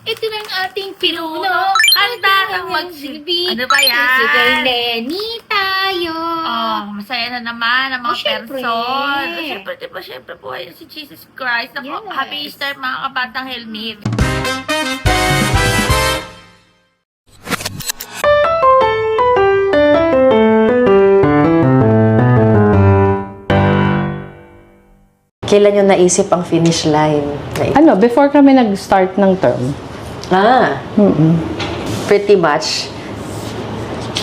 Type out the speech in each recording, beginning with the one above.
Ito na ang ating pinuno. Handa nang magsilbi. Ano ba yan? Sugar Lenny tayo. Oh, masaya na naman ang mga Syempre. person. Siyempre, diba, siyempre po, ayun si Jesus Christ. Naku, Yes. Happy Easter mga kabatang helmet. Kailan nyo naisip ang finish line? Ano, before kami nag-start ng term. Pretty much,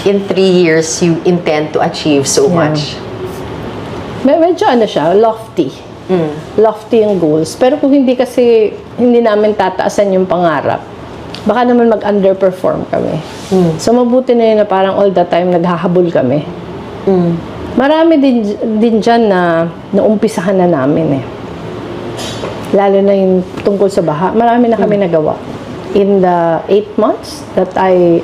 in 3 years, you intend to achieve so much. Medyo ano siya, lofty. Lofty yung goals. Pero kung hindi kasi, hindi namin tataasan yung pangarap, baka naman mag-underperform kami. So, mabuti na yun na parang all the time naghahabol kami. Marami din dyan na naumpisahan na namin eh. Lalo na yung tungkol sa baha. Marami na kami nagawa. In the 8 months that I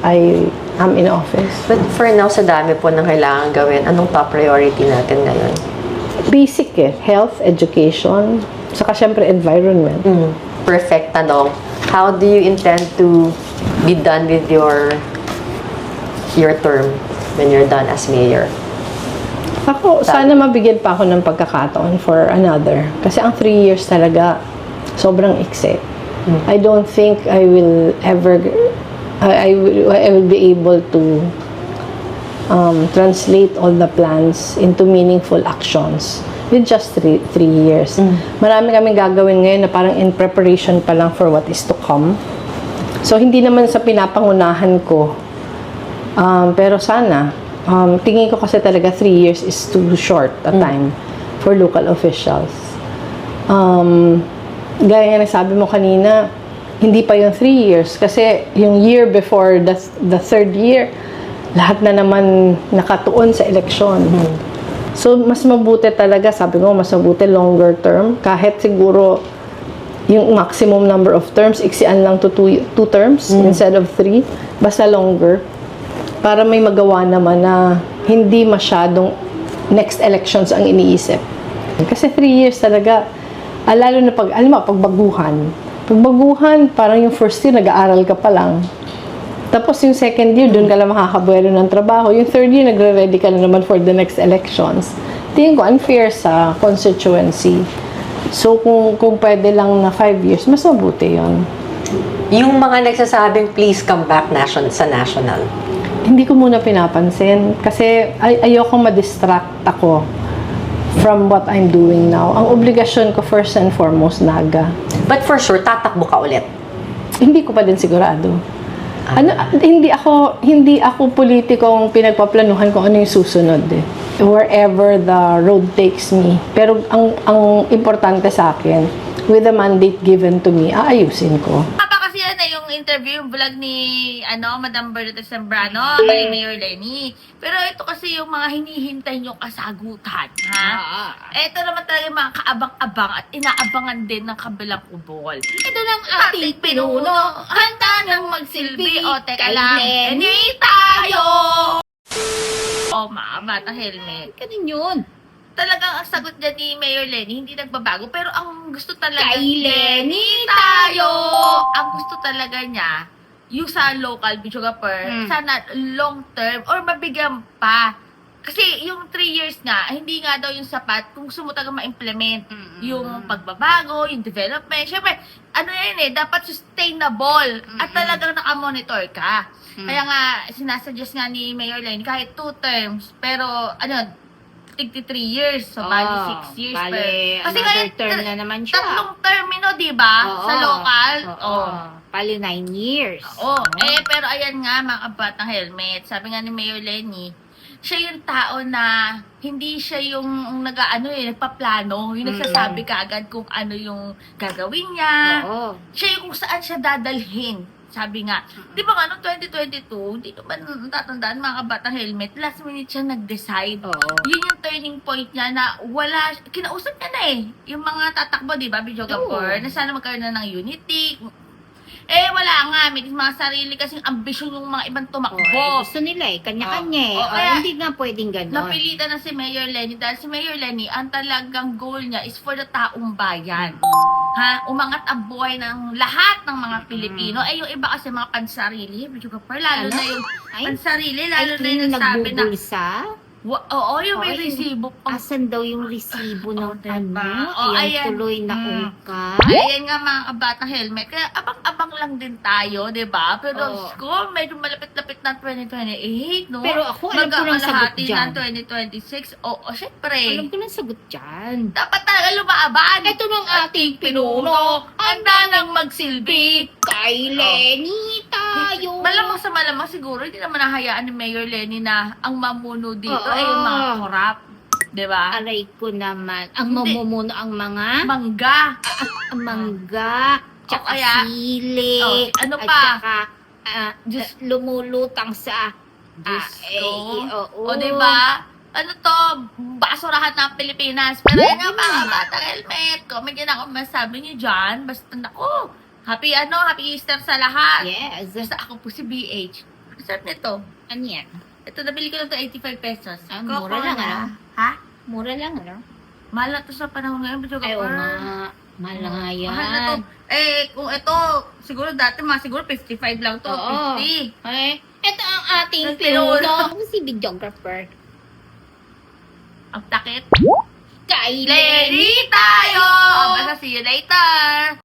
am in office. But for now, sa dami po ng kailangan gawin, anong top priority natin ngayon? Basic eh. Health, education, saka syempre environment. Perfect tanong. How do you intend to be done with your term when you're done as mayor? Ako, sana mabigyan pa ako ng pagkakataon for another. Kasi ang 3 years talaga, sobrang ikse. I don't think I will ever, I will be able to translate all the plans into meaningful actions with just 3 years. Marami kaming gagawin ngayon na parang in preparation pa lang for what is to come. So, hindi naman sa pinapangunahan ko. Pero sana, tingin ko kasi talaga 3 years is too short a time for local officials. Gaya nga nasabi mo kanina, hindi pa yung 3 years kasi yung year before the 3rd year, lahat na naman nakatuon sa eleksyon. So, mas mabuti talaga, sabi ko, mas mabuti longer term. Kahit siguro yung maximum number of terms, iksian lang to 2 terms instead of 3. Basta longer. Para may magawa naman na hindi masyadong next elections ang iniisip. Kasi 3 years talaga, lalo na pagbaguhan. Pagbaguhan, parang yung first year, nag-aaral ka pa lang. Tapos yung second year, doon ka lang makakabuelo ng trabaho. Yung third year, nagre-ready ka na naman for the next elections. Tingin ko, unfair sa constituency. So, kung pwede lang na 5 years, mas mabuti yun. Yung mga nagsasabing, please come back sa national. Hindi ko muna pinapansin kasi ayoko ma-distract ako from what I'm doing now. Ang obligasyon ko first and foremost, Naga. But for sure, tatakbo ka ulit. Hindi ko pa din sigurado. Hindi ako politikong pinagpaplanuhan kung ano yung susunod eh. Wherever the road takes me. Pero ang importante sa akin, with the mandate given to me, aayusin ko. Kasi yan na yung interview, yung vlog ni Madam Bernadette Zambrano, kay Mayor Lenny. Pero ito kasi yung mga hinihintay niyong kasagutan, ha? Ito naman talaga yung mga kaabang-abang at inaabangan din ng kabilang kubol. Ito na ang ating pinuno. Handa nang magsilbi. O, teka Kay lang. Lenny Lenny tayo! O, mga batang helmet. Ganun yun. Talagang ang sagot niya ni Mayor Lenny, hindi nagbabago. Pero ang gusto talaga Kay Lenny tayo! Ang gusto talaga niya, yung sa local videographer, sana long term or mabigyan pa. Kasi yung 3 years nga, hindi nga daw yung sapat kung gusto mo talaga ma-implement yung pagbabago, yung development. Siyempre, ano yan dapat sustainable at talagang nakamonitor ka. Kaya nga, sinasuggest nga ni Mayor Lenny, kahit 2 terms, pero tig 3 years. So, bali 6 years. Bali, Kasi another ngayon, term na naman siya. Tatlong termino, di ba? Sa local. Bali 9 years. Pero ayan nga, mga kabatang helmet. Sabi nga ni Mayor Lenny, siya yung tao na hindi siya yung nagpaplano. Yung nagsasabi kaagad kung ano yung gagawin niya. Siya yung kung saan siya dadalhin. Sabi nga, di ba nga, noong 2022, hindi ko ba natatandaan mga kabatang helmet, last minute siya nag-decide. Yun yung turning point niya na kinausap niya na yung mga tatakbo, di ba, videographer, na sana magkaroon na ng unity. Eh, wala nga. May mga sarili kasing ambisyon yung mga ibang tumakbo. Gusto nila kanya-kanya kaya hindi nga pwedeng ganon. Napilitan na si Mayor Lenny dahil si Mayor Lenny, ang talagang goal niya is for the taong bayan. Ha? Umangat ang buhay ng lahat ng mga Pilipino. Eh, yung iba kasi mga pansarili, medyo kapar, lalo Ano? na yung Ay, pansarili, lalo na yung yung nagsabi na, nagbubulsa? oo, yung may Ay, resibo pang Asan daw yung resibo ng diba? ano? Oh, Ayan, ayan. tuloy na Mm. ungkat. Ayan nga mga kabatang helmet. Kaya abang-abang lang din tayo, di ba? Pero Oo. ko, medyo malapit-lapit na 2028, no? Pero ako, alam ko ng sagot Magkakalahati dyan. ng 2026. Oo, syempre. Alam ko ng sagot dyan. Dapat talaga lumaaban. Ito ng ating pinuno. Handa nang magsilbi. Kay Lenny tayo. Malamang sa malamang siguro, hindi naman nahayaan ni Mayor Lenny na ang mamuno dito Oo. ay yung mga korap. Di ba? Aray ko naman. Ang Hindi. mamumuno ang mga Mangga. ang mangga, tsaka kaya- sili, Oh, ano at pa? tsaka lumulutang sa Diyos ko. oo. O, di ba? Ano to? Basurahan ng Pilipinas. Pero yan nga mga bata helmet. Comment yan ako masabi niyo dyan. Basta nako. Happy Easter sa lahat. Yes. Basta ako po si BH. Saan nito? Ano yan? Ito, nabili ko lang ito 85 pesos. Ah, mura lang, na. ano? Ha? Mura lang, ano? Mahal na to sa panahon ngayon. Medyo Ay, oo kapar. nga. Mahal na nga yan. Mahal na to. Eh, kung ito, siguro dati siguro 55 lang to. Oo. 50. Okay. Ito ang ating Ang pinuno. pinuno. Ako si videographer. Ang takit. Kay Lenny tayo! Basta see you later!